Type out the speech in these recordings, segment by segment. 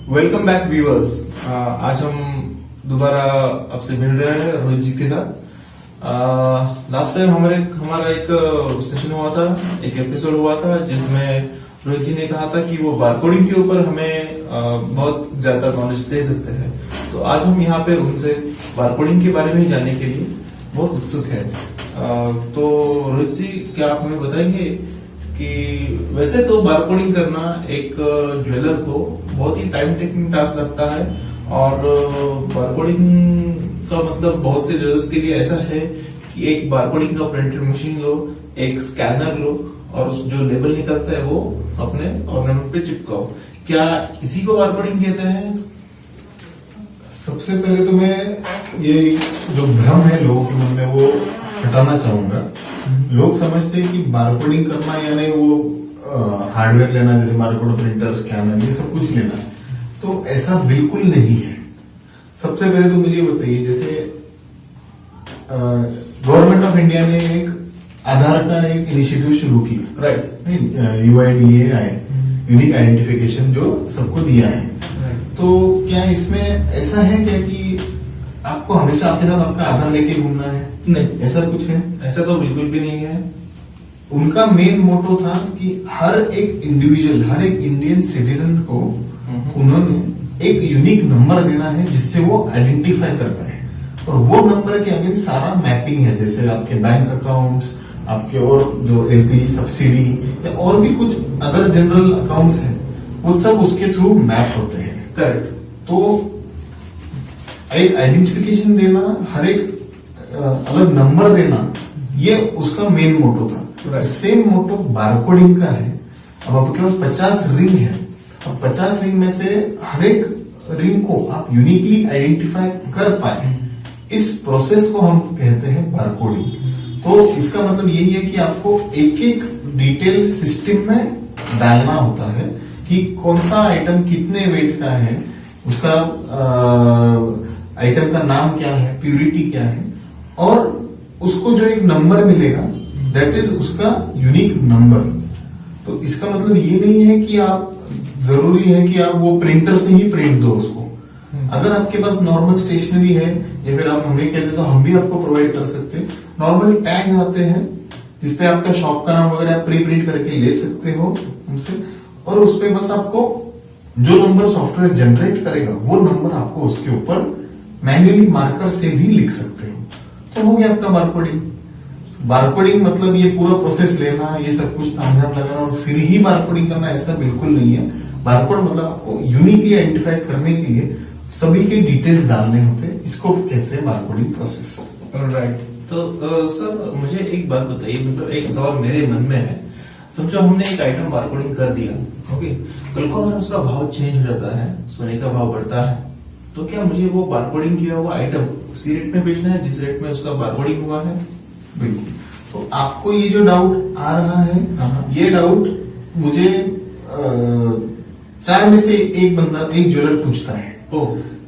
Welcome back viewers. आज हम दोबारा आपसे मिल रहे हैं रोहित जी के साथ। लास्ट टाइम हमारा एक सेशन हुआ था, एक एपिसोड हुआ था जिसमें रोहित जी ने कहा था कि वो बारकोडिंग के ऊपर हमें बहुत ज्यादा नॉलेज दे सकते हैं। तो आज हम यहाँ पे उनसे बारकोडिंग के बारे में जानने के लिए बहुत उत्सुक है। तो रोहित जी, क्या आप हमें बताएंगे कि वैसे तो बारकोडिंग करना एक ज्वेलर को बहुत ही टाइम टेकिंग टास्क लगता है, और बारकोडिंग का मतलब बहुत से ज्वेलर्स के लिए ऐसा है कि एक बारकोडिंग का प्रिंटर मशीन लो, एक स्कैनर लो, और जो लेबल निकलता है वो अपने ऑर्नामेंट पे चिपकाओ। क्या इसी को बारकोडिंग कहते हैं? सबसे पहले तो मैं ये जो भ्रम है लोगों के मन में वो हटाना चाहूंगा। लोग समझते हैं कि बारकोडिंग करना यानी वो हार्डवेयर लेना, जैसे बारकोड प्रिंटर, स्कैनर, ये सब कुछ लेना, तो ऐसा बिल्कुल नहीं है। सबसे पहले तो मुझे बताइए, जैसे गवर्नमेंट ऑफ इंडिया ने एक आधार का एक इनिशिएटिव शुरू किया, राइट? UIDAI, यूनिक आइडेंटिफिकेशन, जो सबको दिया है। तो क्या इसमें ऐसा है क्या कि आपको हमेशा आपके साथ आपका आधार लेके घूमना है? नहीं, ऐसा कुछ है? ऐसा तो बिल्कुल भी नहीं है। उनका मेन मोटो था कि हर एक इंडिविजुअल, हर एक इंडियन सिटीजन को उन्होंने एक यूनिक नंबर देना है जिससे वो आइडेंटिफाई कर पाए, और वो नंबर के अगेंस्ट सारा मैपिंग है, जैसे आपके बैंक अकाउंट्स, आपके और जो LPG सब्सिडी या और भी कुछ अदर जनरल अकाउंट्स हैं, वो सब उसके थ्रू मैप होते हैं। करेक्ट। तो एक आइडेंटिफिकेशन देना, हर एक अलग नंबर देना, ये उसका मेन मोटो था। सेम मोटो बारकोडिंग का है। अब आपके पास 50 रिंग है, अब 50 रिंग में से हर एक रिंग को आप यूनिकली आइडेंटिफाई कर पाए, इस प्रोसेस को हम कहते हैं बारकोडिंग। तो इसका मतलब यही है कि आपको एक एक डिटेल सिस्टम में डालना होता है कि कौन सा आइटम कितने वेट का है, उसका आइटम का नाम क्या है, प्यूरिटी क्या है, और उसको जो एक नंबर मिलेगा दैट इज उसका यूनिक नंबर। तो इसका मतलब ये नहीं है कि आप जरूरी है कि आप वो प्रिंटर से ही प्रिंट दो उसको। अगर आपके पास नॉर्मल स्टेशनरी है, या फिर आप हमें कहते तो हम भी आपको प्रोवाइड कर सकते हैं। नॉर्मल टैग्स आते हैं जिसपे आपका शॉप का नाम वगैरह प्री प्रिंट करके ले सकते हो हमसे, और उस पे बस आपको जो नंबर सॉफ्टवेयर जनरेट करेगा वो नंबर आपको उसके ऊपर मैन्युअली मार्कर से भी लिख सकते हो। तो हो गया आपका बारकोडिंग। बारकोडिंग मतलब ये पूरा प्रोसेस लेना, ये सब कुछ तामझाम लगाना और फिर ही बारकोडिंग करना, ऐसा बिल्कुल नहीं है। बारकोड मतलब आपको यूनिकली आइडेंटिफाई करने के लिए सभी के डिटेल्स डालने होते हैं, इसको कहते हैं बारकोडिंग प्रोसेस। राइट। तो सर मुझे एक बात बताइए, मतलब एक सवाल मेरे मन में है। समझो हमने एक आइटम बारकोडिंग कर दिया, ओके, कल को अगर उसका भाव चेंज हो जाता है, सोने का भाव बढ़ता है, तो क्या मुझे वो बारकोडिंग किया हुआ आइटम उसी रेट में बेचना है जिस रेट में उसका बारकोडिंग हुआ है? बिल्कुल। तो आपको ये जो डाउट आ रहा है, ये डाउट मुझे 4 में से एक बंदा, एक ज्वेलर पूछता है।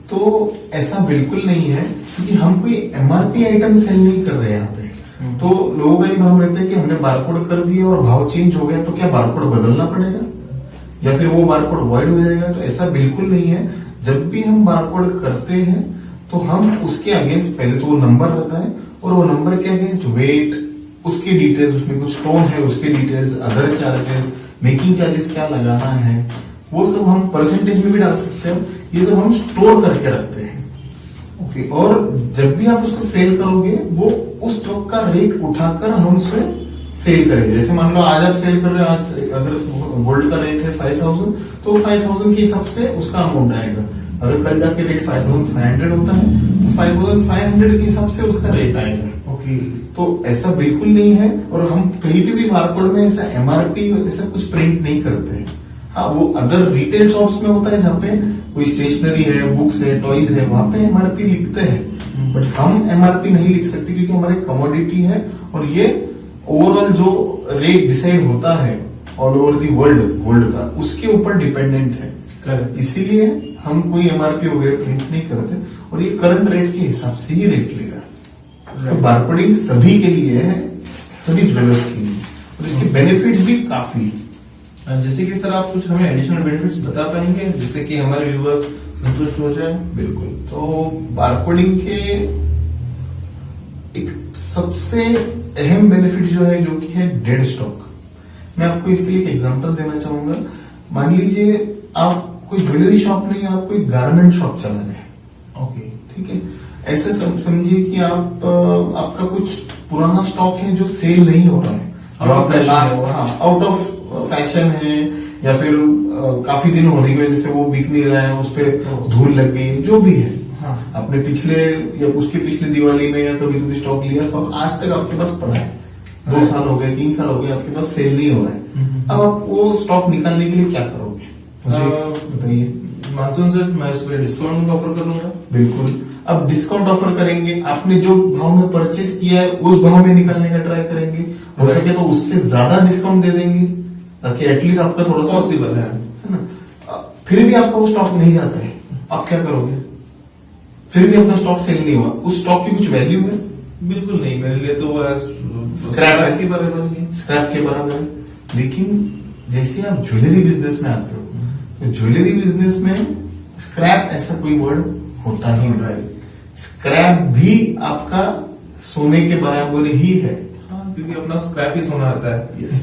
तो ऐसा बिल्कुल नहीं है, क्योंकि हम कोई MRP आइटम सेल नहीं कर रहे हैं यहाँ पे। तो लोगों का ये भ्रम रहता है कि हमने बारकोड कर दिया और भाव चेंज हो गया तो क्या बारकोड बदलना पड़ेगा या फिर वो बारकोड वॉइड हो जाएगा? तो ऐसा बिल्कुल नहीं है। जब भी हम बारकोड करते हैं तो हम उसके अगेंस्ट पहले तो वो नंबर रहता है, और वो नंबर के अगेंस्ट वेट, उसके डिटेल्स, उसमें कुछ स्टोन है उसके details, other charges, making charges क्या लगाना है, वो सब हम परसेंटेज में भी डाल सकते हैं। ये सब हम स्टोर करके रखते हैं, ओके। और जब भी आप उसको सेल करोगे, वो उस स्टॉक का रेट उठाकर हम उसे सेल करेंगे। जैसे मान लो आज आप सेल कर रहे हो, आज अगर गोल्ड का रेट है 5000, तो 5000 के हिसाब से उसका अमाउंट आएगा। अगर कल जाके रेट 5500 होता है तो 5500 के हिसाब से उसका रेट आएगा, ओके। तो ऐसा बिल्कुल नहीं है, और हम कहीं पे भी बारकोड में ऐसा MRP ऐसा कुछ प्रिंट नहीं करते हैं। हाँ, वो अदर रिटेल शॉप्स में होता है जहाँ पे कोई स्टेशनरी है, बुक्स है, टॉयज है, वहां पे MRP लिखते हैं, बट हम MRP नहीं लिख सकते क्योंकि हमारे कमोडिटी है, और ये ओवरऑल जो रेट डिसाइड होता है all over the world gold का, उसके ऊपर डिपेंडेंट है। इसीलिए हम कोई MRP वगैरह प्रिंट नहीं करते, और ये करंट रेट के हिसाब से ही रेट लेगा। तो बारकोडिंग सभी के लिए है, सभी ज्वेलर्स के लिए, और इसके बेनिफिट्स भी काफी। जैसे कि सर आप कुछ हमें एडिशनल बेनिफिट्स बता पाएंगे जिससे कि हमारे व्यूअर्स संतुष्ट हो जाए? बिल्कुल। तो बारकोडिंग के एक सबसे अहम बेनिफिट जो है, जो कि है डेड स्टॉक। मैं आपको इसके लिए एक एग्जांपल देना चाहूंगा। मान लीजिए आप कोई ज्वेलरी शॉप नहीं, आप कोई गारमेंट शॉप चला रहे हैं। ओके, ठीक है। ऐसे समझिए कि आप आपका कुछ पुराना स्टॉक है जो सेल नहीं हो रहा है, जो आपने लास्ट आउट ऑफ फैशन है, या फिर काफी दिन होने की वजह से वो बिक नहीं रहा है, उस पर धूल लग गई, जो भी है। आपने पिछले या उसके पिछले दिवाली में या कभी कभी स्टॉक लिया और आज तक आपके पास पड़ा है, 2 साल हो गए, 3 साल हो गए, आपके पास सेल नहीं हो रहा है। अब आप वो स्टॉक निकालने के लिए क्या करोगे, मुझे बताइए। मानसून से मैं उस पर डिस्काउंट ऑफर करूंगा। बिल्कुल। अब डिस्काउंट ऑफर करेंगे, आपने जो भाव में परचेस किया है उस भाव में निकालने का ट्राई करेंगे, हो सके तो उससे ज्यादा डिस्काउंट दे देंगे ताकि एटलीस्ट आपका थोड़ा सा पॉसिबल है ना। फिर भी आपका वो स्टॉक नहीं जाता है, आप क्या करोगे? फिर भी अपना स्टॉक सेल नहीं हुआ, उस स्टॉक की कुछ वैल्यू है? बिल्कुल नहीं, मेरे लिए तो वो स्क्रैप के बराबर ही है। स्क्रैप के बराबर है। लेकिन जैसे आप ज्वेलरी बिजनेस में आते हो, तो ज्वेलरी बिजनेस में स्क्रैप ऐसा कोई वर्ड होता ही नहीं। स्क्रैप भी आपका सोने के बराबर ही है। क्योंकि अपना स्क्रैप ही सोना रहता है। Yes,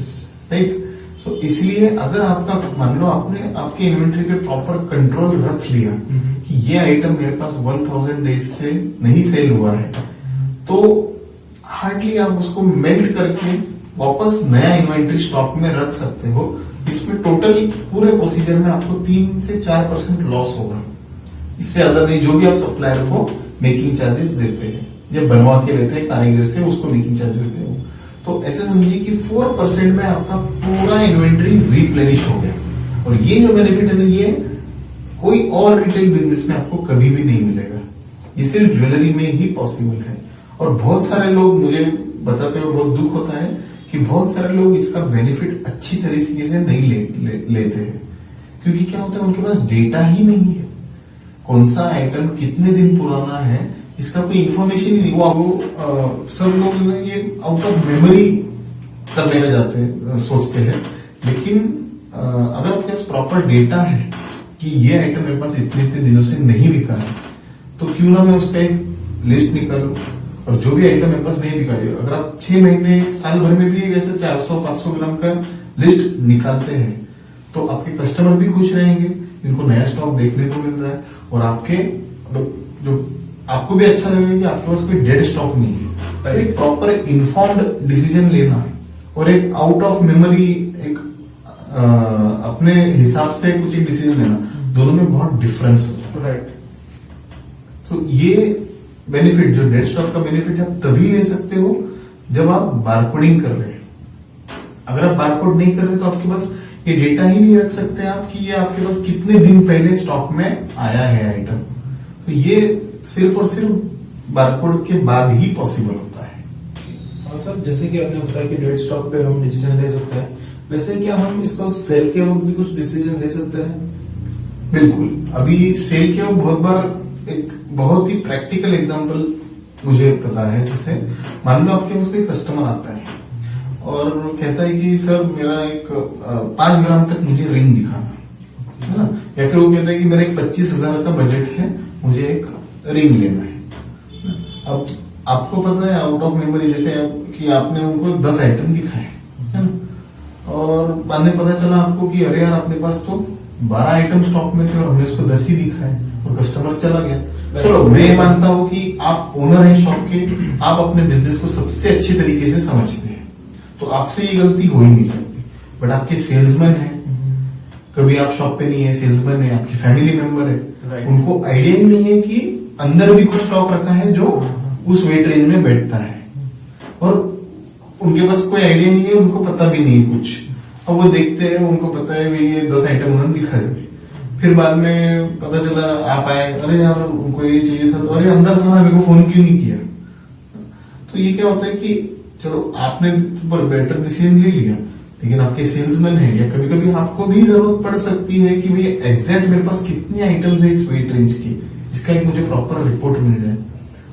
right. सो इसलिए अगर आपका, मान लो आपने आपके इन्वेंट्री पे प्रॉपर कंट्रोल रख लिया कि ये आइटम मेरे पास 1000 डेज से नहीं सेल हुआ है, तो हार्डली आप उसको मेल्ट करके वापस नया इन्वेंट्री स्टॉक में रख सकते हो। इसमें टोटल पूरे प्रोसीजर में आपको 3 से 4% लॉस होगा, इससे ज्यादा नहीं। जो भी आप सप्लायर को मेकिंग चार्जेस देते हैं या बनवा के लेते हैं कारीगर से, उसको मेकिंग चार्ज देते हो, तो ऐसे समझिए कि 4% में आपका पूरा इन्वेंट्री रिप्लेनिश हो गया। और ये जो बेनिफिट है ना, ये कोई और रिटेल बिजनेस में आपको कभी भी नहीं मिलेगा, ये सिर्फ ज्वेलरी में ही पॉसिबल है। और बहुत सारे लोग, मुझे बताते हुए बहुत दुख होता है कि बहुत सारे लोग इसका बेनिफिट अच्छी तरीके से नहीं लेते हैं, क्योंकि क्या होता है, उनके पास डेटा ही नहीं है। कौन सा आइटम कितने दिन पुराना है, इसका कोई इंफॉर्मेशन ही नहीं। वो सब लोग ये आउट ऑफ मेमोरी करने का जाते हैं, सोचते हैं। लेकिन अगर आपके पास प्रॉपर डेटा है कि ये आइटम मेरे पास इतने इतने दिनों से नहीं बिका है, तो क्यों ना मैं उसका एक लिस्ट निकालूं, और जो भी आइटम मेरे पास नहीं बिका है, अगर आप 6 महीने साल भर में भी ऐसे 400-500 ग्राम का लिस्ट निकालते हैं, तो आपके कस्टमर भी खुश रहेंगे, इनको नया स्टॉक देखने को मिल रहा है, और आपके जो आपको भी अच्छा लगेगा कि आपके पास कोई डेड स्टॉक नहीं है। तो एक प्रॉपर इन्फॉर्म्ड डिसीजन लेना और एक आउट ऑफ मेमोरी, एक अपने हिसाब से कुछ एक डिसीजन लेना, दोनों में बहुत डिफरेंस होता है। राइट। तो ये बेनिफिट, जो डेड स्टॉक का बेनिफिट आप तभी ले सकते हो जब आप बारकोडिंग कर रहे हैं। अगर आप बारकोड नहीं कर रहे तो आपके पास ये डेटा ही नहीं रख सकते आप कि ये आपके पास कितने दिन पहले स्टॉक में आया है आइटम। तो ये सिर्फ और सिर्फ बारकोड के बाद ही पॉसिबल होता है। और सर, जैसे कि आपने बताया कि डेड स्टॉक पे हम डिसीजन ले सकते हैं, वैसे क्या हम इसको सेल के वक्त भी कुछ डिसीजन ले सकते हैं? बिल्कुल। अभी सेल के वक्त बहुत बार एक बहुत ही प्रैक्टिकल एग्जांपल मुझे पता है। जैसे मान लो आपके पास कोई कस्टमर आता है और कहता है कि सर मेरा एक 5 ग्राम तक मुझे रिंग दिखाना है ना, या फिर वो कहता है कि मेरा एक 25,000 का बजट है, मुझे एक रिंग लेना है। अब आपको पता है आउट ऑफ मेमोरी, जैसे कि आपने उनको 10 आइटम दिखाए है ना, और बाद में पता चला आपको कि अरे यार अपने पास तो 12 आइटम स्टॉक में थे और हमने उसको 10 ही दिखाए और कस्टमर चला गया। चलो, मैं मानता हूं कि आप ओनर हैं शॉप के, आप अपने बिजनेस को सबसे अच्छे तरीके से समझते हैं, तो आपसे ये गलती हो ही नहीं सकती। बट आपके सेल्समैन है, कभी आप शॉप पे नहीं है, सेल्समैन है, आपकी फैमिली मेंबर है, उनको आइडिया ही नहीं है कि अंदर भी कुछ स्टॉक रखा है जो उस वेट रेंज में बैठता है, और उनके पास कोई आइडिया नहीं है, उनको पता भी नहीं है कुछ। और वो देखते हैं, उनको पता है भी ये 10 आइटम उन्होंने दिखा दिए। फिर बाद में पता चला आप आए, अरे यार उनको ये चाहिए था, तो अरे अंदर था ना, मेरे को फोन क्यों नहीं किया। तो ये क्या होता है कि चलो आपने बेटर डिसीजन ले लिया, लेकिन आपके सेल्समैन है, या कभी कभी आपको भी जरूरत पड़ सकती है कि भाई एग्जैक्ट मेरे पास कितनी आइटम्स है इस वेट रेंज की, इसका एक मुझे प्रॉपर रिपोर्ट मिल जाए।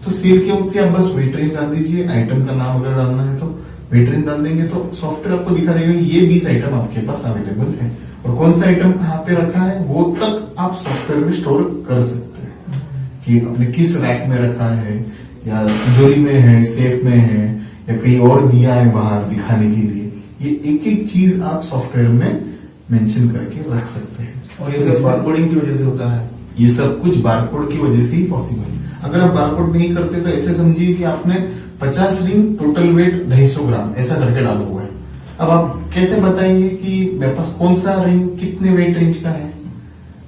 तो सेल के वक्त आप बस वेट रेंज डाल दीजिए, आइटम का नाम अगर डालना है तो वेट रेंज डाल देंगे तो सॉफ्टवेयर आपको दिखा देगा कि ये 20 आइटम आपके पास अवेलेबल है और कौन सा आइटम कहाँ पे रखा है वो तक आप सॉफ्टवेयर में स्टोर कर सकते हैं कि आपने किस रैक में रखा है या तिजोरी में है, सेफ में है या कहीं और दिया है बाहर दिखाने के लिए। ये एक एक चीज आप सॉफ्टवेयर में मेंशन करके रख सकते हैं और ये सब बारकोडिंग की वजह से होता है। ये सब कुछ बारकोड की वजह से ही पॉसिबल है। अगर आप बारकोड नहीं करते तो ऐसे समझिए कि आपने 50 रिंग टोटल वेट 250 ग्राम ऐसा करके डाला हुआ है। अब आप कैसे बताएंगे कि मेरे पास कौन सा रिंग कितने वेट रेंज का है,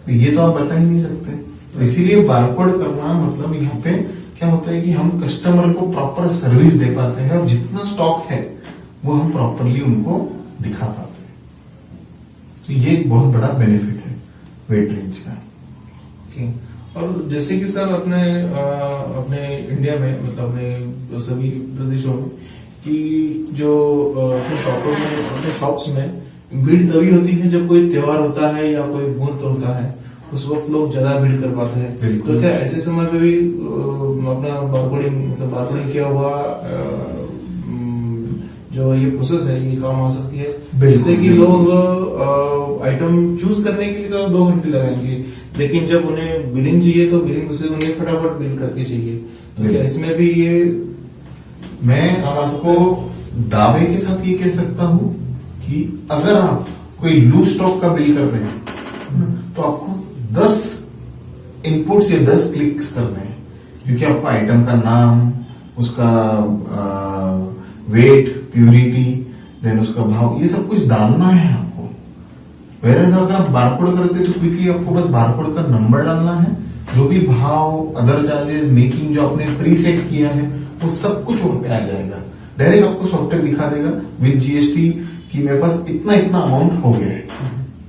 तो ये तो आप बता ही नहीं सकते। तो इसीलिए बारकोड करना मतलब यहाँ पे क्या होता है कि हम कस्टमर को प्रॉपर सर्विस दे पाते हैं और जितना स्टॉक है वो हम प्रॉपरली उनको दिखा पाते हैं। तो ये एक बहुत बड़ा बेनिफिट है वेट रेंज का। ओके। और जैसे कि सर अपने इंडिया में मतलब अपने सभी प्रदेशों में कि जो अपने शॉपों में अपने शॉप्स में भीड़ तभी होती है जब कोई त्योहार होता है या कोई मुहूर्त होता है, उस वक्त लोग ज्यादा भीड़ कर पाते हैं। तो क्या ऐसे समय पे भी अपना बारकोडिंग किया हुआ जो ये प्रोसेस है ये काम आ सकती है। जैसे कि लोग आइटम चूज करने के लिए तो 2 घंटे लगाएंगे, लेकिन जब उन्हें बिलिंग चाहिए तो बिलिंग से उन्हें फटाफट बिल करके चाहिए। तो क्या इसमें भी ये मैं आपको दावे के साथ ये कह सकता हूं कि अगर आप कोई लूज स्टॉक का बिल कर रहे हैं तो आपको 10 इनपुट्स या 10 क्लिक्स करने हैं, क्योंकि आपको आइटम का नाम, उसका वेट, प्यूरिटी, देन उसका भाव, ये सब कुछ डालना है आपको। वेरएज अगर आप बारकोड करते हैं तो क्विकली आपको बस बारकोड का नंबर डालना है, जो भी भाव, अदर चार्जेस, मेकिंग जो आपने प्री सेट किया है वो सब कुछ वहां पे आ जाएगा। डायरेक्ट आपको सॉफ्टवेयर दिखा देगा विद जीएसटी कि मेरे पास इतना इतना अमाउंट हो गया है।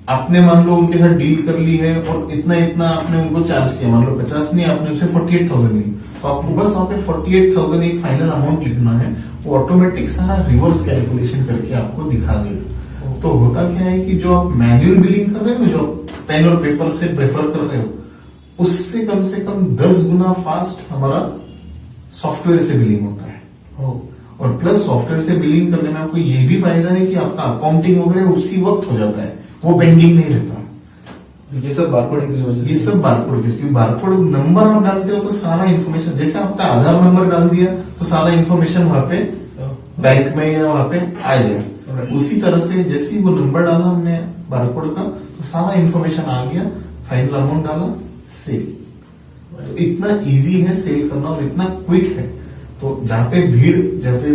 आपने मान लो उनके साथ डील कर ली है और इतना इतना आपने उनको चार्ज किया, मान लो 50 नहीं, आपने उसे 48,000 ली, तो आपको बस वहां पे 48,000 एक फाइनल अमाउंट लिखना है। वो ऑटोमेटिक सारा रिवर्स कैलकुलेशन करके आपको दिखा देगा। तो होता क्या है कि जो आप मैन्युअल बिलिंग कर रहे हो, जो पेन और पेपर से प्रेफर कर रहे हो, उससे कम 10 गुना फास्ट हमारा सॉफ्टवेयर से बिलिंग होता है। और प्लस सॉफ्टवेयर से बिलिंग करने में आपको ये भी फायदा है कि आपका अकाउंटिंग वगैरह उसी वक्त हो जाता है, वो पेंडिंग नहीं रहता। ये सब बारकोडिंग की वजह से, ये सब बारकोड, क्योंकि बारकोड नंबर आप डालते हो तो सारा इन्फॉर्मेशन, जैसे आपका आधार नंबर डाल दिया तो सारा इन्फॉर्मेशन वहां पे बैंक में या वहां पे आ गया। उसी तरह से जैसे ही वो नंबर डाला हमने बारकोड का तो सारा इन्फॉर्मेशन आ गया, फाइनल अमाउंट डाला, सेल। तो इतना इजी है सेल करना और इतना क्विक है। तो जहाँ पे भीड़, जहाँ पे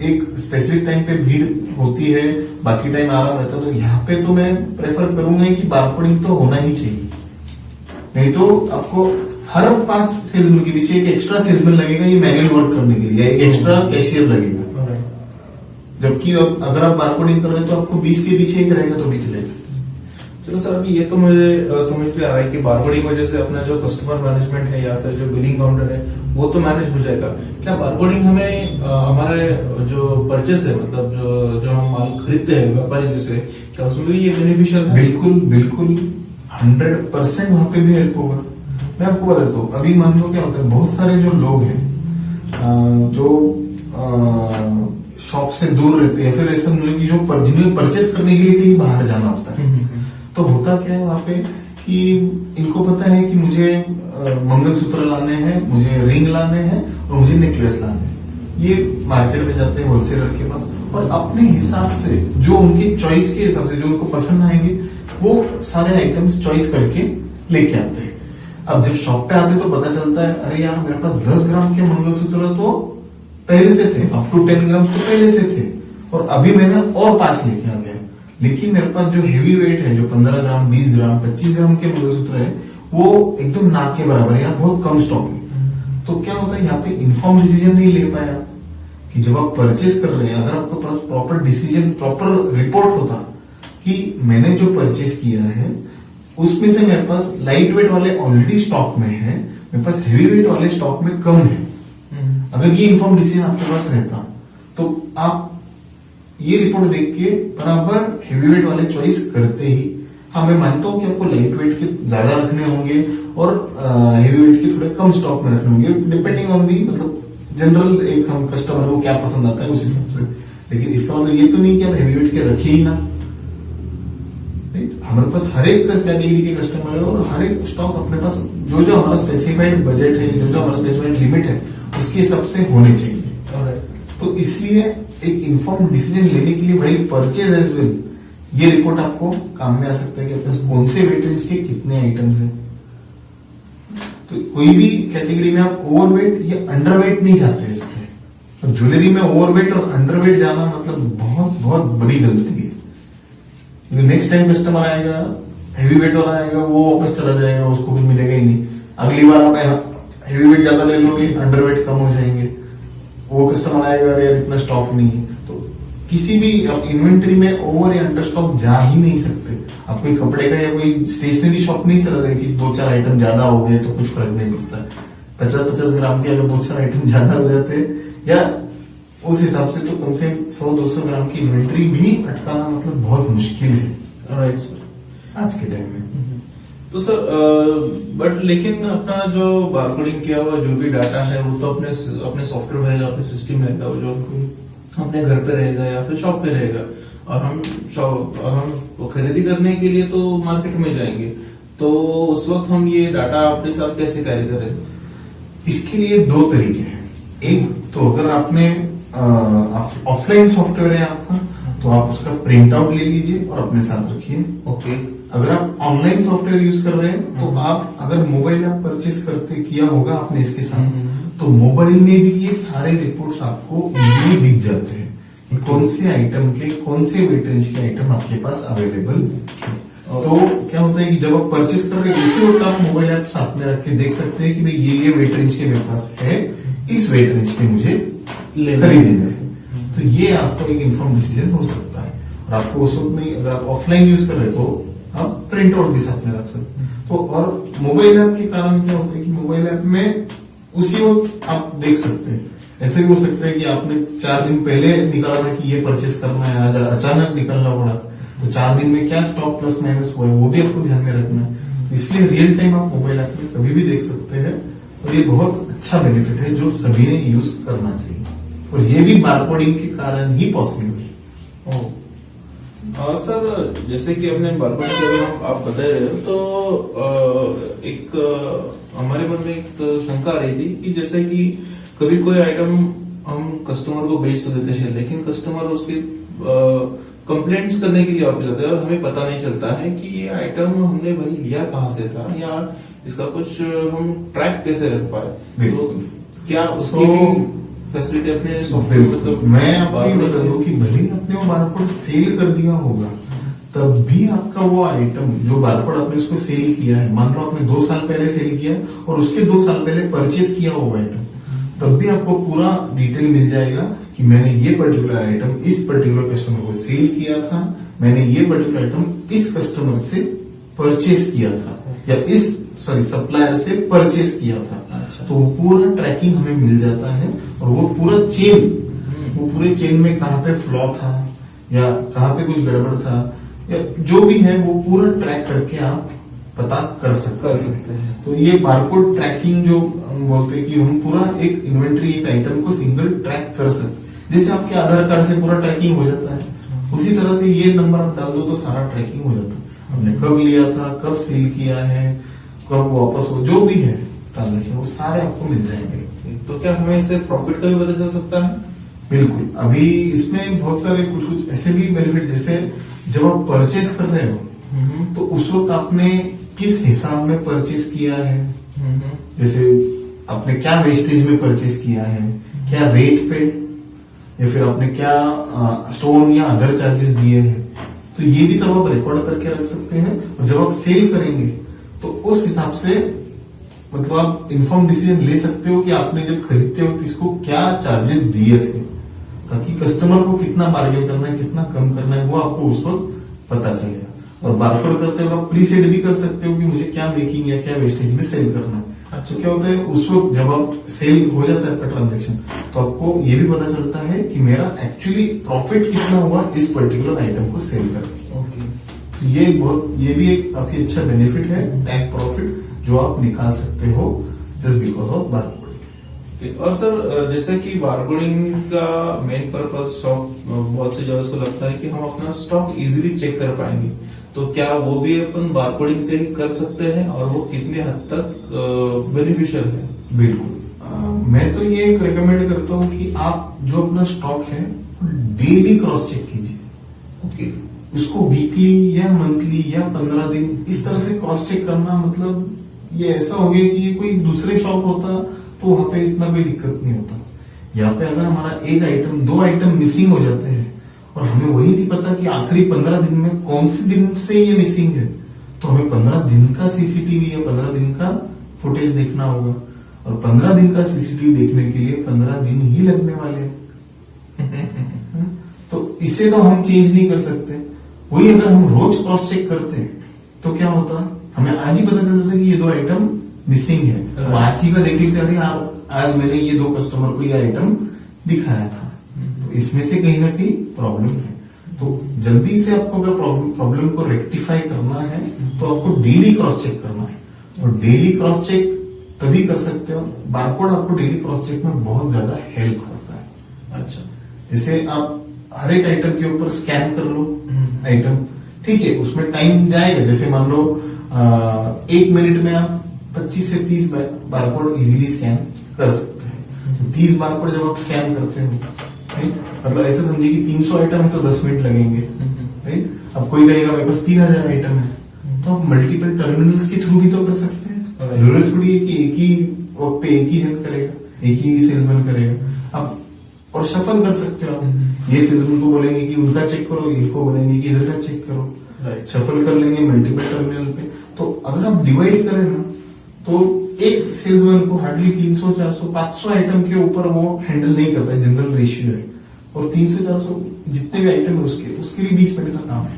एक स्पेसिफिक टाइम पे भीड़ होती है, बाकी टाइम आराम रहता है, तो यहाँ पे तो मैं प्रेफर करूंगा कि बारकोडिंग तो होना ही चाहिए। नहीं तो आपको हर 5 सेल्समैन के पीछे एक एक्स्ट्रा सेल्समैन लगेगा ये मैनुअल वर्क करने के लिए, एक एक्स्ट्रा कैशियर लगेगा। जबकि अगर आप बारकोडिंग कर रहे हैं तो आपको 20 के पीछे एक रहेगा तो भी चलेगा। चलो सर, अभी ये तो मुझे समझ में आ रहा है कि बारकोडिंग वजह से अपना जो कस्टमर मैनेजमेंट है या फिर जो बिलिंग काउंटर है वो तो मैनेज हो जाएगा। क्या बारकोडिंग हमें हमारे जो परचेस है, मतलब जो हम माल खरीदते हैं व्यापारी से, क्या उसमें भी ये बेनिफिशियल है? बिल्कुल 100% वहां पे भी हेल्प होगा। मैं आपको बताता हूँ, अभी मान लो क्या होता है, बहुत सारे जो लोग हैं जो शॉप से दूर रहते हैं या फिर ऐसा कि जो जिन्हें परचेस करने के लिए कहीं बाहर जाना होता है, तो होता क्या है वहां पे कि इनको पता है कि मुझे मंगलसूत्र लाने हैं, मुझे रिंग लाने हैं और मुझे नेकलेस लाने हैं। ये मार्केट में जाते हैं होलसेलर के पास और अपने हिसाब से, जो उनकी चॉइस के हिसाब से, जो उनको पसंद आएंगे वो सारे आइटम्स चॉइस करके लेके आते हैं। अब जब शॉप पे आते हैं तो पता चलता है, अरे यार मेरे पास 10 ग्राम के मंगलसूत्र तो पहले से थे, अप टू 10 ग्राम तो पहले से थे, और अभी मैंने और 5 लेके आ गया। लेकिन मेरे पास जो हेवी वेट है, जो 15 ग्राम, 20 ग्राम, 25 ग्राम के मंगलसूत्र है, वो एकदम नाक के बराबर है, यहाँ बहुत कम स्टॉक है। तो क्या होता है, यहाँ पे इन्फॉर्म डिसीजन नहीं ले पाए आप, कि जब आप परचेस कर रहे हैं, अगर आपको प्रॉपर डिसीजन, प्रॉपर रिपोर्ट होता कि मैंने जो परचेस किया है उसमें से मेरे पास लाइट वेट वाले ऑलरेडी स्टॉक में है, मेरे पास हेवी वेट वाले स्टॉक में कम है, अगर ये इन्फॉर्म डिसीजन आपके पास रहता तो आप ये रिपोर्ट देख के बराबर हेवी वेट वाले चॉइस करते ही। हाँ, मैं मानता हूं कि आपको लाइट वेट के ज्यादा रखने होंगे और हेवी वेट के थोड़े कम स्टॉक में रखने होंगे, डिपेंडिंग ऑन दी, मतलब जनरल एक हम कस्टमर को क्या पसंद आता है उस हिसाब से। लेकिन इसका मतलब ये तो नहीं कि आप हैवी वेट के रखिए ही ना। हमारे पास हर एक कैटेगरी के कस्टमर है और हर एक स्टॉक अपने पास जो जो हमारा स्पेसिफाइड बजट है, जो जो हमारा स्पेसिफाइड लिमिट है, उसके हिसाब से होने चाहिए। तो इसलिए एक इन्फॉर्म डिसीजन लेने के लिए भाई परचेज एज वेल, ये रिपोर्ट आपको काम में आ सकता है कि आपके पास कौन से वेट रेंज के कितने आइटम्स हैं। तो कोई भी कैटेगरी में आप ओवरवेट या अंडरवेट नहीं जाते इससे। तो ज्वेलरी में ओवरवेट और अंडरवेट जाना मतलब बहुत बहुत बड़ी गलती है। नेक्स्ट टाइम कस्टमर आएगा, हैवी वेट वाला आएगा, वो वापस चला जाएगा, उसको कुछ मिलेगा ही नहीं। अगली बार आप हैवी वेट ज्यादा ले लोगे, अंडरवेट कम हो जाएंगे, वो कस्टमर आएगा, अरे यार इतना स्टॉक नहीं है। तो किसी भी आप इन्वेंट्री में ओवर या अंडर स्टॉक जा ही नहीं सकते। आप कोई कपड़े का या कोई स्टेशनरी शॉप नहीं चला रहे कि 2-4 आइटम ज्यादा हो गए तो कुछ फर्क नहीं पड़ता। 50-50 ग्राम के अगर 2-4 आइटम ज्यादा हो जाते या उस हिसाब से, तो कम से कम 100-200 ग्राम की इन्वेंट्री भी अटकाना मतलब बहुत मुश्किल है। राइट सर, आज के टाइम में। तो सर बट लेकिन अपना जो बारकोडिंग किया हुआ जो भी डाटा है वो तो अपने सॉफ्टवेयर में रहेगा, अपने सिस्टम में रहेगा, वो जो अपने घर पे रहेगा या फिर शॉप पे रहेगा। और हम खरीदी करने के लिए तो मार्केट में जाएंगे, तो उस वक्त हम ये डाटा अपने साथ कैसे कैरी करें? इसके लिए 2 तरीके हैं। एक तो अगर आपने ऑफलाइन सॉफ्टवेयर है आपका, तो आप उसका प्रिंट आउट ले लीजिए और अपने साथ रखिए। ओके। अगर आप ऑनलाइन सॉफ्टवेयर यूज कर रहे हैं, तो आप अगर मोबाइल ऐप परचेस करते किया होगा आपने इसके साथ, तो मोबाइल में भी ये सारे रिपोर्ट्स आपको इजीली दिख जाते हैं कि कौन से आइटम के, कौन से वेट रेंज के आइटम आपके पास अवेलेबल है। तो क्या होता है कि जब आप परचेस कर रहे हैं उसी वक्त आप मोबाइल ऐप साथ में रख के देख सकते हैं कि भाई ये वेट रेंज के मेरे पास है, इस वेट रेंज के मुझे खरीदना है। तो ये आपको एक इन्फॉर्म डिसीजन हो सकता है। और आपको उस वक्त नहीं, अगर आप ऑफलाइन यूज कर रहे तो आप प्रिंट आउट भी साथ में रख सकते हैं। तो और मोबाइल ऐप के कारण क्या होता है कि मोबाइल ऐप में उसी वक्त आप देख सकते हैं। ऐसे भी हो सकता है कि आपने 4 दिन पहले निकाला था कि ये परचेस करना है, आज अचानक निकलना पड़ा, तो 4 दिन में क्या स्टॉक प्लस माइनस हुआ है वो भी आपको ध्यान में रखना है। इसलिए रियल टाइम आप मोबाइल ऐप में कभी भी देख सकते हैं और ये बहुत अच्छा बेनिफिट है जो सभी ने यूज करना चाहिए। और ये भी बारकोडिंग के कारण ही पॉसिबल है। और सर जैसे कि हमने बारकोडिंग के बारे में आप बता रहे हो, तो एक हमारे मन में एक शंका आ रही थी कि जैसे कि कभी कोई आइटम हम कस्टमर को बेच तो देते हैं, लेकिन कस्टमर उसके कंप्लेंट्स करने के लिए वापस जाते हैं और हमें पता नहीं चलता है कि ये आइटम हमने भाई लिया कहाँ से था या इसका कुछ हम ट्रैक कैसे रख पाए। तो क्या उसकी फैसिलिटी अपने सॉफ्टवेयर मतलब मैं आपको बता दूं कि भले ही आपने वो बारकोड सेल कर दिया होगा, तब भी आपका वो आइटम जो बारकोड आपने उसको सेल किया है, मान लो आपने 2 साल पहले सेल किया और उसके 2 साल पहले परचेस किया होगा आइटम, तब भी आपको पूरा डिटेल मिल जाएगा कि मैंने ये पर्टिकुलर आइटम इस पर्टिकुलर कस्टमर को सेल किया था, मैंने ये पर्टिकुलर आइटम इस कस्टमर से परचेस किया था या इस सप्लायर से परचेस किया था। अच्छा। तो पूरा ट्रैकिंग हमें मिल जाता है और वो पूरा चेन, वो पूरे चेन में कहाँ पे फ्लॉ था या कहाँ पे कुछ गड़बड़ था या जो भी है वो पूरा ट्रैक करके आप पता कर सकते हैं। तो ये बारकोड ट्रैकिंग जो हम बोलते हैं कि हम पूरा एक इन्वेंट्री, एक आइटम को सिंगल ट्रैक कर सकते हैं। जैसे आपके आधार कार्ड से पूरा ट्रैकिंग हो जाता है, उसी तरह से ये नंबर आप डाल दो तो सारा ट्रैकिंग हो जाता है। हमने कब लिया था, कब सेल किया है, कब वापस हो, जो भी है ट्रांजेक्शन वो सारे आपको मिल जाएंगे। तो क्या हमें इससे प्रॉफिट का भी पता चल सकता है? बिल्कुल। अभी इसमें बहुत सारे कुछ ऐसे भी बेनिफिट, जैसे जब आप परचेस कर रहे हो तो उस वक्त आपने किस हिसाब में परचेस किया है, जैसे आपने क्या वेस्टेज में परचेस किया है, क्या रेट पे, या फिर आपने क्या स्टोन या अदर चार्जेस दिए हैं, तो ये भी सब आप रिकॉर्ड करके रख सकते हैं। और जब आप सेल करेंगे तो उस हिसाब से मतलब आप इन्फॉर्म डिसीजन ले सकते हो कि आपने जब खरीदते हो तो इसको क्या चार्जेस दिए थे, ताकि कस्टमर को कितना बार्गेन करना है, कितना कम करना है, वो आपको उस वक्त पता चलेगा। और बारकोड करते हुए आप प्री सेट भी कर सकते हो कि मुझे क्या मेकिंग या क्या वेस्टेज में सेल करना है। अच्छा। तो क्या होता है उस वक्त जब आप सेल हो जाता है आपका ट्रांजेक्शन, तो आपको ये भी पता चलता है कि मेरा एक्चुअली प्रॉफिट कितना हुआ इस पर्टिकुलर आइटम को सेल करके। ओके। तो ये भी एक काफी अच्छा बेनिफिट है, टैग प्रॉफिट जो आप निकाल सकते हो जस्ट बिकॉज ऑफ बारकोडिंग। और सर जैसे कि बारकोडिंग का मेन पर्पस स्टॉक बहुत से यूजर्स को लगता है कि हम अपना स्टॉक इजीली चेक कर पाएंगे, तो क्या वो भी अपन बारकोडिंग से ही कर सकते हैं और वो कितने हद तक बेनिफिशियल है? बिल्कुल। मैं तो ये रिकमेंड करता हूँ कि आप जो अपना स्टॉक है डेली क्रॉस चेक कीजिए। ओके। उसको वीकली या मंथली या 15 दिन इस तरह से क्रॉस चेक करना, मतलब ये ऐसा हो गया कि ये कोई दूसरे शॉप होता तो वहां पे इतना कोई दिक्कत नहीं होता। यहाँ पे अगर हमारा एक आइटम 2 आइटम मिसिंग हो जाते हैं और हमें वही नहीं पता कि आखिरी 15 दिन में कौन से दिन से ये मिसिंग है, तो हमें 15 दिन का सीसीटीवी या 15 दिन का फुटेज देखना होगा, और 15 दिन का सीसीटीवी देखने के लिए 15 दिन ही लगने वाले हैं। तो इसे तो हम चेंज नहीं कर सकते। वही अगर हम रोज क्रॉस चेक करते तो क्या होता, हमें आज ही पता चलता था कि ये 2 आइटम मिसिंग है, हम आज ही का देख लेते, अरे यार आज मैंने ये 2 कस्टमर को ये आइटम दिखाया था, तो इसमें से कहीं ना कहीं प्रॉब्लम है। तो जल्दी से आपको अगर प्रॉब्लम को रेक्टिफाई करना है तो आपको डेली क्रॉस चेक करना है, और डेली क्रॉस चेक तभी कर सकते हो, बारकोड आपको डेली क्रॉस चेक में बहुत ज्यादा हेल्प करता है। अच्छा, जैसे आप हर एक आइटम के ऊपर स्कैन कर लो आइटम, ठीक है, उसमें टाइम जाएगा। जैसे मान लो 1 मिनट में आप 25 से 30 बारकोड इजीली स्कैन कर सकते हैं। 30 बारकोड जब आप स्कैन करते हो, राइट, मतलब ऐसे समझिए कि 300 आइटम है तो 10 मिनट लगेंगे, राइट। अब कोई कहेगा मेरे पास 3000 आइटम है, तो आप मल्टीपल टर्मिनल्स के थ्रू भी तो कर सकते हैं। जरूरत थोड़ी है कि एक ही वक्त पे एक ही हेल्प करेगा, एक ही सेल्समैन करेगा। अब और शफल कर सकते हो आप, ये सेल्समैन को बोलेंगे कि उनका चेक करो, इनको बोलेंगे कि इधर का चेक करो, शफल कर लेंगे मल्टीपल टर्मिनल पे। तो अगर आप डिवाइड करें ना, तो एक सेल्समैन को हार्डली 300, 400, 500 आइटम के ऊपर वो हैंडल नहीं करता है, जनरल रेशियो है। और 300, 400 जितने भी आइटम है उसके लिए 20 मिनट का काम है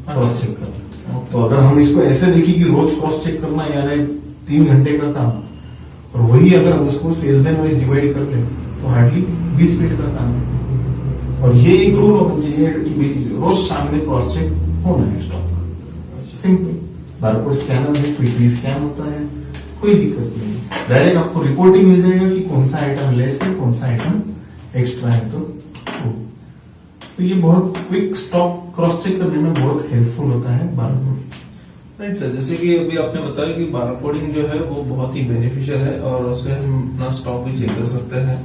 क्रॉस चेक करना। तो अगर हम इसको ऐसे देखें कि रोज क्रॉस चेक करना यानी 3 घंटे का काम, और वही अगर हम उसको सेल्समैन वाइज डिवाइड कर ले तो हार्डली 20 मिनट का काम है। और ये एक रूल होना चाहिए कि रोज शाम में क्रॉस चेक होना है स्टॉक। सिंपल, बारकोड स्कैनर है, क्विकली स्कैन होता है, कोई दिक्कत नहीं। डायरेक्ट आपको रिपोर्ट ही मिल जाएगा कि कौन सा आइटम लेस है, कौन सा आइटम एक्स्ट्रा है। तो ये बहुत क्विक स्टॉक क्रॉस चेक करने में बहुत हेल्पफुल होता है बारकोड। राइट सर, जैसे कि अभी आपने बताया कि बारकोडिंग जो है वो बहुत ही बेनिफिशियल है और उसमें हम अपना स्टॉक भी चेक कर सकते हैं,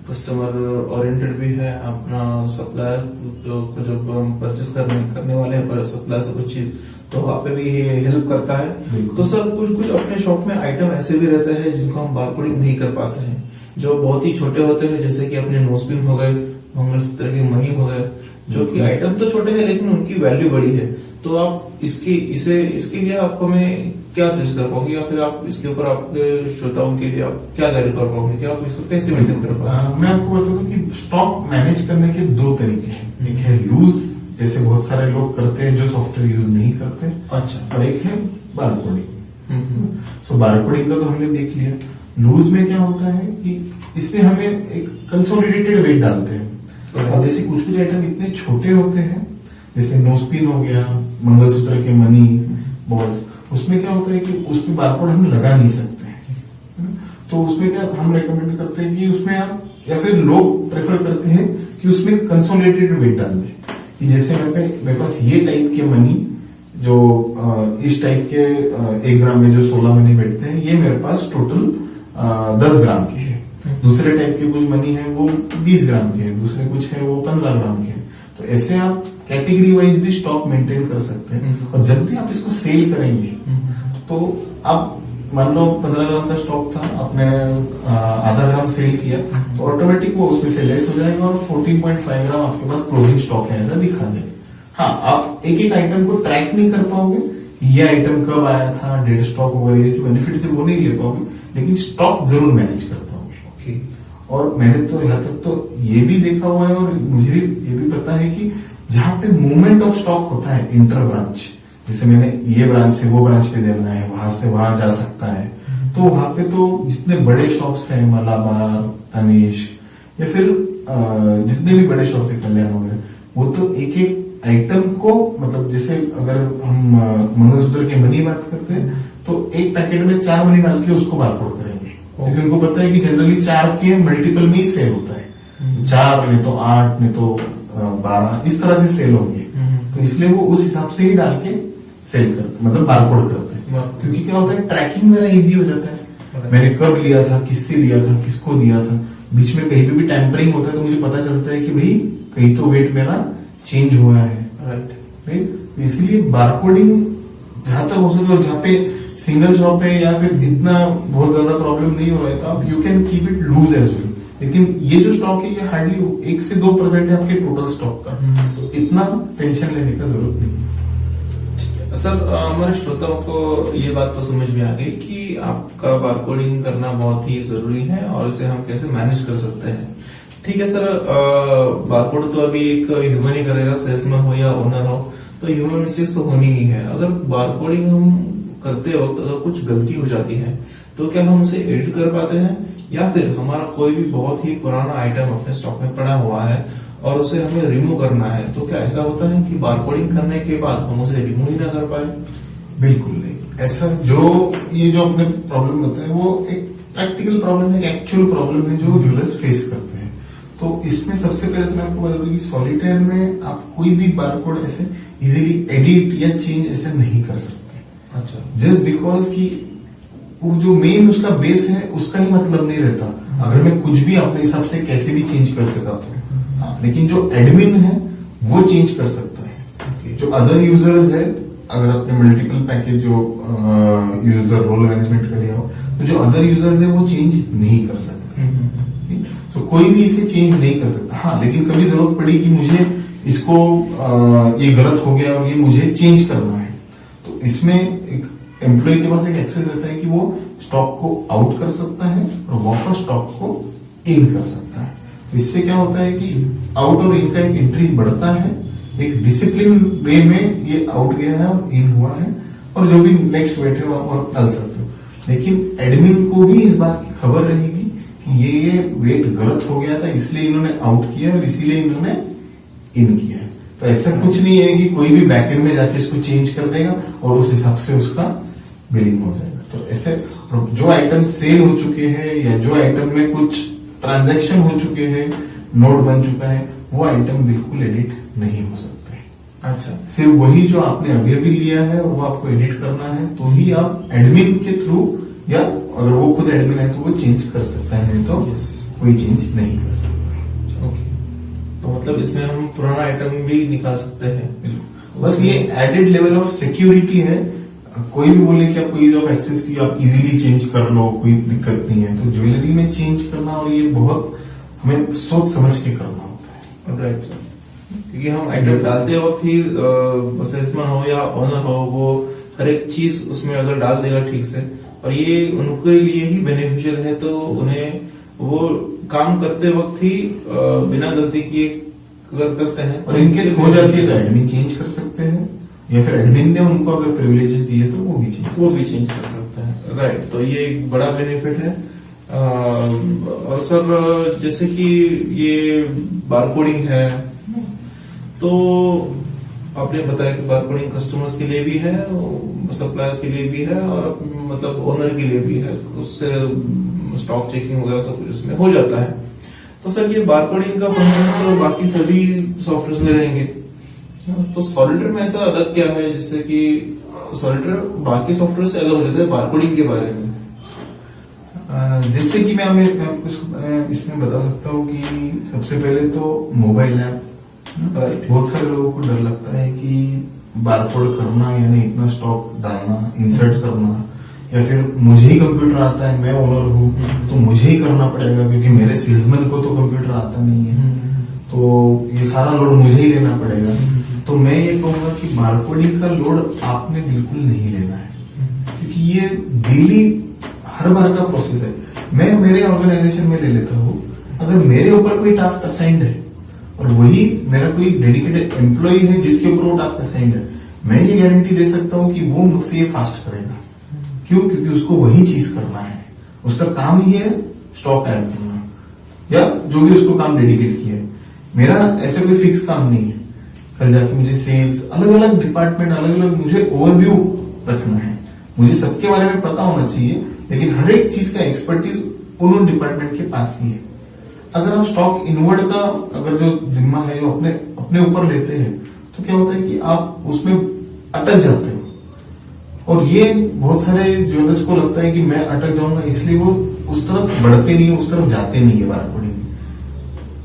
कस्टमर ओरिएंटेड भी है। अपना सप्लायर को जब हम परचेस करने वाले हैं सप्लायर से कुछ चीज, तो वहाँ पे भी ये हेल्प करता है। तो सर कुछ अपने शॉप में आइटम ऐसे भी रहते हैं जिनको हम बारकोडिंग नहीं कर पाते हैं, जो बहुत ही छोटे होते हैं, जैसे कि अपने नोजपिन हो गए, मंगलसूत्र के मनी हो गए, जो कि आइटम तो छोटे हैं लेकिन उनकी वैल्यू बड़ी है। तो आप इसके लिए आप हमें क्या सजेस्ट कर पाओगे, या फिर आप इसके ऊपर आपके श्रोताओं के लिए आप क्या गाइड कर पाओगे, क्या आप इसको कैसे मेंटेन कर पाओगे? मैं आपको बता दूं कि स्टॉक मैनेज करने के 2 तरीके हैं। एक है लूज, जैसे बहुत सारे लोग करते हैं जो सॉफ्टवेयर यूज नहीं करते। अच्छा। और एक है बारकोडिंग। सो बारकोडिंग का तो हमने देख लिया। लूज में क्या होता है कि इसमें हमें एक कंसोलिडेटेड वेट डालते हैं। अब जैसे कुछ आइटम इतने छोटे होते हैं, जैसे नोजपिन हो गया, मंगलसूत्र के मनी बॉल्स, उसमें क्या होता है कि उसमें बारकोड हम लगा नहीं सकते हैं। तो उसमें क्या हम रेकमेंड करते हैं कि उसमें आप, या फिर लोग प्रेफर करते हैं कि उसमें कंसोलिडेटेड वेट डाल दें। कि जैसे मेरे पास ये टाइप के मनी, जो इस टाइप के 1 ग्राम में जो 16 मनी बैठते हैं, ये मेरे पास टोटल 10 ग्राम के हैं। दूसरे टाइप के कुछ मनी है वो 20 ग्राम के हैं, दूसरे कुछ है वो 15 ग्राम के हैं। तो ऐसे आप कैटेगरी वाइज भी स्टॉक मेंटेन कर सकते हैं। और जब भी आप इसको सेल करेंगे तो आप मान लो 15 ग्राम का स्टॉक था, आपने आधा ग्राम सेल किया, तो ऑटोमेटिक वो उसमें से लेस हो जाएगा और 14.5 ग्राम आपके पास क्लोजिंग स्टॉक है ऐसा दिखा देगा। हाँ, आप एक एक आइटम को ट्रैक नहीं कर पाओगे, ये आइटम कब आया था, डेड स्टॉक वगैरह जो बेनिफिट है वो नहीं ले पाओगे, लेकिन स्टॉक जरूर मैनेज कर पाओगे। और मैंने तो यहाँ तक तो ये भी देखा हुआ है और मुझे ये भी पता है कि जहां पे मूवमेंट ऑफ स्टॉक होता है इंटर ब्रांच, जैसे मैंने ये ब्रांच से वो ब्रांच पे देना है, वहां से वहां जा सकता है, तो वहां पे तो जितने बड़े शॉप्स हैं, मलाबार, तनिष्क, या फिर जितने भी बड़े शॉप्स है, कल्याण वगैरह, वो तो एक एक आइटम को, मतलब जैसे अगर हम मंगलसूत्र की मनी बात करते हैं तो एक पैकेट में 4 मनी डाल के उसको बारकोड करेंगे। क्योंकि उनको पता है कि जनरली 4 के मल्टीपल में ही सेल होता है, 4 नहीं तो 8 नहीं तो 12 इस तरह से सेल होंगे। तो इसलिए वो उस हिसाब से ही डाल के सेल करते, मतलब बारकोड करते हैं। क्योंकि क्या होता है, ट्रैकिंग मेरा इजी हो जाता है, मैंने कब लिया था, किससे लिया था, किसको दिया था, बीच में कहीं पे भी टेम्परिंग होता है तो मुझे पता चलता है कि भाई कहीं तो वेट मेरा चेंज हुआ है। राइट, इसलिए बारकोडिंग जहां तक हो सके, और जहाँ पे सिंगल शॉप है या फिर इतना बहुत ज्यादा प्रॉब्लम नहीं हो रहा है, तो आप you can keep it loose as well. लेकिन ये जो स्टॉक है ये हार्डली 1 से 2% है आपके टोटल स्टॉक का, तो इतना टेंशन लेने का जरूरत नहीं है। सर, हमारे श्रोताओं को ये बात तो समझ में आ गई कि आपका बारकोडिंग करना बहुत ही जरूरी है और इसे हम कैसे मैनेज कर सकते हैं। ठीक है सर, बारकोड तो अभी एक ह्यूमन ही करेगा, सेल्समैन हो या ओनर हो, तो ह्यूमन मिस्टेक्स तो होनी ही है। अगर बारकोडिंग हम करते वक्त अगर कुछ गलती हो जाती है तो क्या हम उसे एडिट कर पाते हैं, या फिर हमारा कोई भी बहुत ही पुराना आइटम अपने स्टॉक में पड़ा हुआ है और उसे हमें रिमूव करना है, तो क्या ऐसा होता है कि बारकोडिंग करने के बाद हम उसे रिमूव ही ना कर पाए? बिल्कुल नहीं, ऐसा ये जो आपने प्रॉब्लम बताया वो एक प्रैक्टिकल प्रॉब्लम है, एक्चुअल प्रॉब्लम है जो ज्वेलर्स फेस करते हैं। तो इसमें सबसे पहले तो मैं आपको बता दूं कि सॉलिटेयर में आप कोई भी बारकोड ऐसे इजीली एडिट या चेंज ऐसे नहीं कर सकते। अच्छा, जस्ट बिकॉज कि वो जो मेन उसका बेस है उसका ही मतलब नहीं रहता। अगर मैं कुछ भी अपने हिसाब से कैसे भी चेंज कर सकता हूँ, लेकिन जो एडमिन है वो चेंज कर सकता है। जो अदर यूजर्स है, अगर आपने मल्टीपल पैकेज जो यूजर रोल मैनेजमेंट का लिया हो, तो जो अदर यूजर्स है वो चेंज नहीं कर सकते। तो कोई भी इसे चेंज नहीं कर सकता। हाँ, लेकिन कभी जरूरत पड़ी कि मुझे इसको ये गलत हो गया और ये मुझे चेंज करना है, तो इसमें एक एम्प्लॉय के पास एक एक्सेस रहता है कि वो स्टॉक को आउट कर सकता है और वापस स्टॉक को इन कर सकता है। तो इससे क्या होता है कि आउट और इन का एक एंट्री बढ़ता है, एक डिसिप्लिन वे में ये आउट गया है और इन हुआ है, और जो भी नेक्स्ट वेट है वो आप डाल सकते हो। लेकिन एडमिन को भी इस बात की खबर रहेगी कि ये वेट गलत हो गया था, इसलिए इन्होंने आउट किया और इसीलिए इन्होंने इन किया है। तो ऐसा कुछ नहीं है कि कोई भी बैकएंड में जाके इसको चेंज कर देगा और उस हिसाब से उसका बिलिंग हो जाएगा। तो ऐसे जो आइटम सेल हो चुके हैं या जो आइटम में कुछ ट्रांजैक्शन हो चुके हैं, नोट बन चुका है, वो आइटम बिल्कुल एडिट नहीं हो सकते। अच्छा, सिर्फ वही जो आपने अभी अभी लिया है और वो आपको एडिट करना है, तो ही आप एडमिन के थ्रू, या अगर वो खुद एडमिन है तो वो चेंज कर सकता है, नहीं तो कोई चेंज नहीं कर सकता। ओके, तो मतलब इसमें हम पुराना आइटम भी निकाल सकते हैं। बस ये एडेड लेवल ऑफ सिक्योरिटी है। कोई भी बोले कि आपको ईज ऑफ एक्सेस की आप इजीली चेंज कर लो, कोई दिक्कत नहीं है, तो ज्वेलरी में चेंज करना और ये बहुत हमें सोच समझ के करना होता है। राइट सर, क्योंकि हम आइटम डालते वक्त ही सेल्समैन हो या ओनर हो, वो हर एक चीज उसमें अगर डाल देगा ठीक से, और ये उनके लिए ही बेनिफिशियल है, तो उन्हें वो काम करते वक्त ही बिना गलती किए करते हैं। और इनकेस हो जाती है तो एडमिन चेंज कर सकते हैं, या फिर एडमिन ने उनको अगर प्रिविलेजेस दिए तो वो भी चेंज कर सकते हैं। राइट, तो ये एक बड़ा बेनिफिट है। और सर, जैसे कि ये बारकोडिंग है, तो आपने बताया कि बारकोडिंग कस्टमर्स के लिए भी है, सप्लायर्स के लिए भी है, और मतलब ओनर के लिए भी है, उससे स्टॉक चेकिंग वगैरह सब कुछ इसमें हो जाता है। तो सर, ये बारकोडिंग का फंक्शन तो बाकी सभी सॉफ्टवेयर में रहेंगे, तो सॉलिटेयर में ऐसा अलग क्या है जिससे कि सॉलिटेयर बाकी सॉफ्टवेयर से अलग हो जाता है बारकोडिंग के बारे में? जिससे कि मैं आपको इसमें बता सकता हूँ कि सबसे पहले तो मोबाइल ऐप, राइट, बहुत सारे लोगों को डर लगता है कि बारकोड करना यानी इतना स्टॉक डालना, इंसर्ट करना, या फिर मुझे ही कंप्यूटर आता है, मैं ओनर हूँ तो मुझे ही करना पड़ेगा क्योंकि मेरे सेल्समैन को तो कंप्यूटर आता नहीं है, तो ये सारा लोड मुझे ही लेना पड़ेगा। तो मैं ये कहूंगा कि बारकोडिंग का लोड आपने बिल्कुल नहीं लेना है, क्योंकि ये डेली हर बार का प्रोसेस है। मैं मेरे ऑर्गेनाइजेशन में ले लेता हूँ, अगर मेरे ऊपर कोई टास्क असाइंड है और वही मेरा कोई डेडिकेटेड एम्प्लॉय है जिसके ऊपर वो टास्क असाइंड है, मैं ये गारंटी दे सकता हूँ कि वो मुझसे ये फास्ट करेगा। क्यों? क्योंकि उसको वही चीज करना है, उसका काम ही है स्टॉक ऐड करना, या जो भी उसको काम डेडिकेट किया है। मेरा ऐसे कोई फिक्स काम नहीं है, कल जाके मुझे सेल्स, अलग अलग डिपार्टमेंट, अलग अलग मुझे ओवरव्यू रखना है, मुझे सबके बारे में पता होना चाहिए लेकिन हर एक चीज का एक्सपर्टीज उन डिपार्टमेंट के पास ही है। अगर आप स्टॉक इनवर्ड का अगर जो जिम्मा है जो अपने अपने ऊपर लेते हैं तो क्या होता है कि आप उसमें अटक जाते हो। और ये बहुत सारे ज्वेलर्स को लगता है कि मैं अटक जाऊंगा, इसलिए वो उस तरफ बढ़ते नहीं है, उस तरफ जाते नहीं है बारकोडिंग।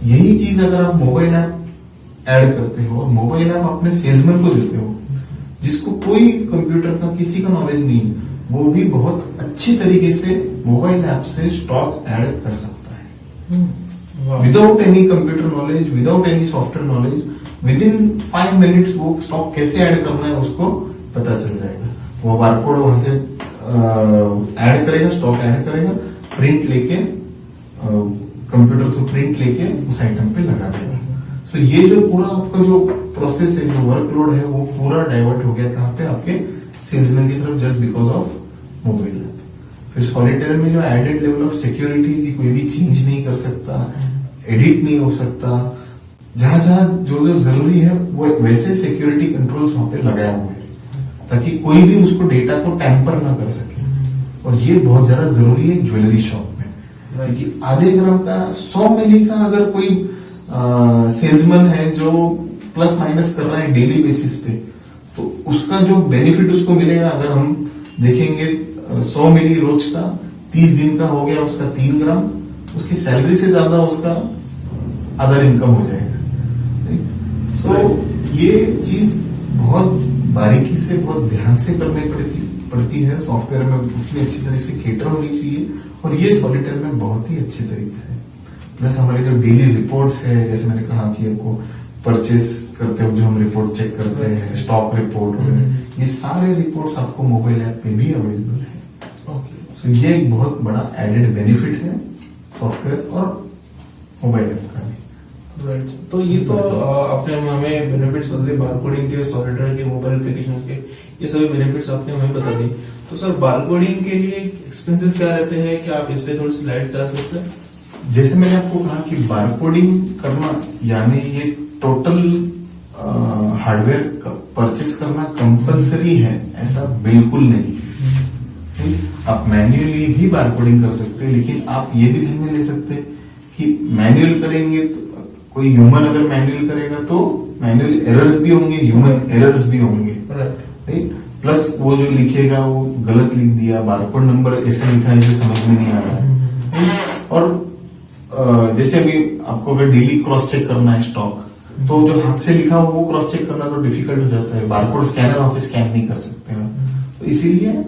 यही चीज अगर आप मोबाइल ऐप ऐड करते हो और मोबाइल ऐप अपने सेल्समैन को देते हो जिसको कोई कंप्यूटर का किसी का नॉलेज नहीं, वो भी बहुत अच्छी तरीके से मोबाइल ऐप से स्टॉक ऐड कर सकता है without any computer knowledge, without any software knowledge. With in 5 minutes वो स्टॉक कैसे ऐड करना है उसको पता चल जाएगा। वो बारकोड वहां से ऐड करेगा, स्टॉक ऐड करेगा, प्रिंट लेके कंप्यूटर थ्रू प्रिंट लेके उस आइटम पे लगा देगा। तो ये जो पूरा आपका जो प्रोसेस है, जो वर्कलोड है, वो पूरा डाइवर्ट हो गया कहाँ पे, आपके सेल्समैन की तरफ, just because of mobile app. फिर सॉलिटेयर में जो एडेड लेवल ऑफ सिक्योरिटी की कोई भी चेंज नहीं कर सकता, एडिट नहीं हो सकता, जहां जहां जो जो जरूरी है वो वैसे सिक्योरिटी कंट्रोल्स वहां पे लगाए हुए हैं ताकि कोई भी उसको डेटा को टैंपर ना कर सके। और ये बहुत ज्यादा जरूरी है ज्वेलरी शॉप में, क्योंकि आधे ग्राम का 100 मिली का अगर कोई सेल्समैन है जो प्लस माइनस कर रहा है डेली बेसिस पे, तो उसका जो बेनिफिट उसको मिलेगा, अगर हम देखेंगे 100 मिली रोज का 30 दिन का हो गया उसका 3 ग्राम, उसकी सैलरी से ज्यादा उसका अदर इनकम हो जाएगा। तो ये चीज बहुत बारीकी से, बहुत ध्यान से करनी पड़ती है। सॉफ्टवेयर में उतनी अच्छी तरह से केटर होनी चाहिए और ये सॉलिटेयर में बहुत ही अच्छे तरीके से। प्लस हमारे जो डेली रिपोर्ट्स है, जैसे मैंने कहा कि आपको परचेस करते हो जो हम रिपोर्ट चेक करते हैं, स्टॉक रिपोर्ट, ये सारे रिपोर्ट्स आपको मोबाइल ऐप पे भी अवेलेबल है। सो ये एक बहुत बड़ा एडेड बेनिफिट है सॉफ्टवेयर और मोबाइल ऐप का भी। राइट, तो ये तो आपने हमें बेनिफिट्स बता दिए बारकोडिंग के, सॉलिटेयर के, मोबाइल एप्लीकेशन के, ये सभी बेनिफिट्स आपने हमें बता दिए। तो सर बारकोडिंग के लिए एक्सपेंसेस क्या रहते हैं, क्या आप इस पे थोड़ी स्लाइड कर सकते हैं? जैसे मैंने आपको कहा कि बारकोडिंग करना यानी ये टोटल हार्डवेयर परचेस करना कंपलसरी है, ऐसा बिल्कुल नहीं है। आप मैन्युअली भी बारकोडिंग कर सकते हैं, लेकिन आप ये भी ध्यान में ले सकते हैं कि मैन्युअल करेंगे तो कोई ह्यूमन अगर मैन्युअल करेगा तो मैन्युअल एरर्स भी होंगे, ह्यूमन एरर्स भी होंगे, राइट। प्लस वो जो लिखेगा वो गलत लिख दिया, बारकोड नंबर ऐसे लिखा है जो समझ में नहीं आ रहा है। और जैसे अभी आपको अगर डेली क्रॉस चेक करना है स्टॉक, तो जो हाथ से लिखा हो वो क्रॉस चेक करना तो डिफिकल्ट हो जाता है, बारकोड स्कैनर आप स्कैन नहीं कर सकते हैं। तो इसीलिए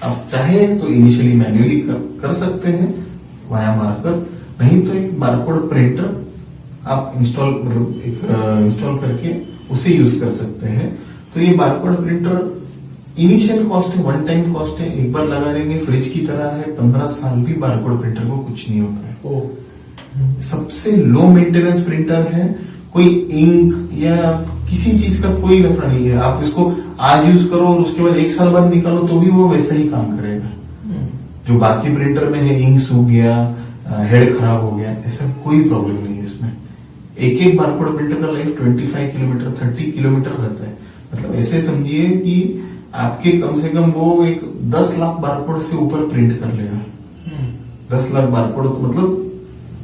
आप चाहे तो इनिशियली मैन्युअली कर सकते हैं वाया मार्कर, नहीं तो एक बारकोड प्रिंटर आप इंस्टॉल करके उसे यूज कर सकते हैं। तो ये बारकोड प्रिंटर इनिशियल कॉस्ट है, वन टाइम कॉस्ट है, एक बार लगा देंगे, फ्रिज की तरह है, 15 साल भी बारकोड प्रिंटर को कुछ नहीं होता है। सबसे लो मेंटेनेंस प्रिंटर है, कोई इंक या किसी चीज का कोई लफड़ा नहीं है। आप इसको आज यूज करो और उसके बाद 1 साल बाद निकालो तो भी वो वैसा ही काम करेगा। जो बाकी प्रिंटर में है, इंक सूख गया, हेड खराब हो गया, ऐसा कोई प्रॉब्लम नहीं है इसमें। एक बारकोड प्रिंटर का लाइफ 25 किलोमीटर 30 किलोमीटर रहता है। मतलब ऐसे समझिए कि आपके कम से कम वो एक 10 लाख बारकोड से ऊपर प्रिंट कर लेगा। 10 लाख बारकोड तो मतलब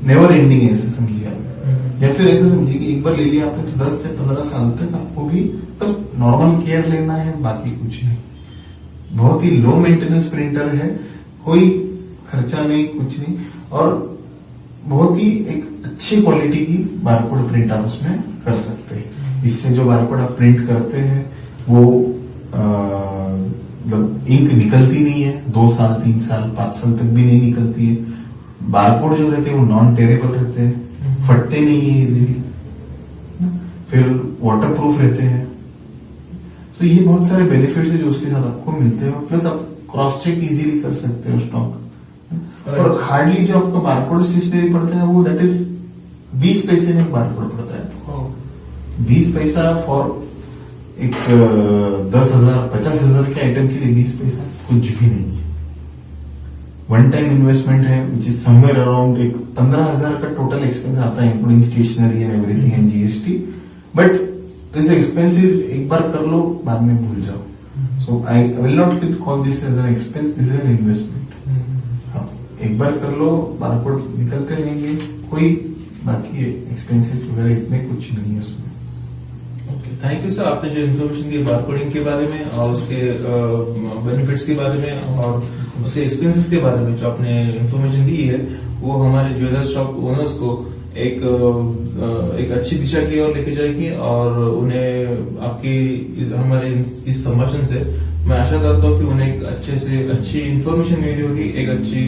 नेवर एंडिंग है, ऐसे समझिए आप। या फिर ऐसे समझिए कि एक बार ले लिया आपने तो 10 से 15 साल तक आपको भी बस नॉर्मल केयर लेना है, बाकी कुछ नहीं। बहुत ही लो मेंटेनेंस प्रिंटर है, कोई खर्चा नहीं, कुछ नहीं, और बहुत ही एक अच्छी क्वालिटी की बारकोड प्रिंट आप उसमें कर सकते हैं। इससे जो बारकोड आप प्रिंट करते हैं वो मतलब इंक निकलती नहीं है, 2 साल 3 साल 5 साल तक भी नहीं निकलती है। बारकोड जो रहते हैं वो नॉन टेरेबल रहते हैं, फटते नहीं है इजीली, फिर वाटर प्रूफ रहते हैं। तो ये बहुत सारे बेनिफिट्स है जो उसके साथ आपको मिलते हैं। प्लस आप क्रॉस चेक इजीली कर सकते हो स्टॉक। और हार्डली जो आपका बारकोड स्टेशनरी पड़ता है वो दैट इज 20 पैसे में बारकोड पड़ता है। 20 पैसा फॉर एक 10,000 50,000 के आइटम के लिए 20 पैसा कुछ भी नहीं है। वन टाइम इन्वेस्टमेंट है विच इज समवेयर अराउंड एक 15,000 का टोटल एक्सपेंस आता है including stationery and everything and GST. But this expenses एक बार कर लो, बाद में भूल जाओ। So I will not call this as an expense, this is an investment. एक बार कर लो, बारकोड निकलते रहेंगे, कोई बाकी एक्सपेंसेस वगैरह इतने कुछ नहीं है उसमें। थैंक यू सर, आपने जो इन्फॉर्मेशन दी बारकोडिंग के बारे में और उसके बेनिफिट्स के बारे में और उसके एक्सपेंसेस के बारे में जो आपने इन्फॉर्मेशन दी है, वो हमारे ज्वेलर शॉप ओनर्स को एक अच्छी दिशा की ओर लेके जाएगी और उन्हें आपकी हमारे इस संभाषण से मैं आशा करता हूँ कि उन्हें एक अच्छे से अच्छी इन्फॉर्मेशन मिली होगी, एक अच्छी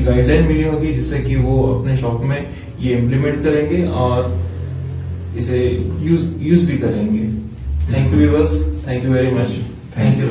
गाइडलाइन मिली होगी, जिससे कि वो अपने शॉप में ये इम्प्लीमेंट करेंगे और इसे यूज भी करेंगे। Thank you viewers, thank you very much, thank you.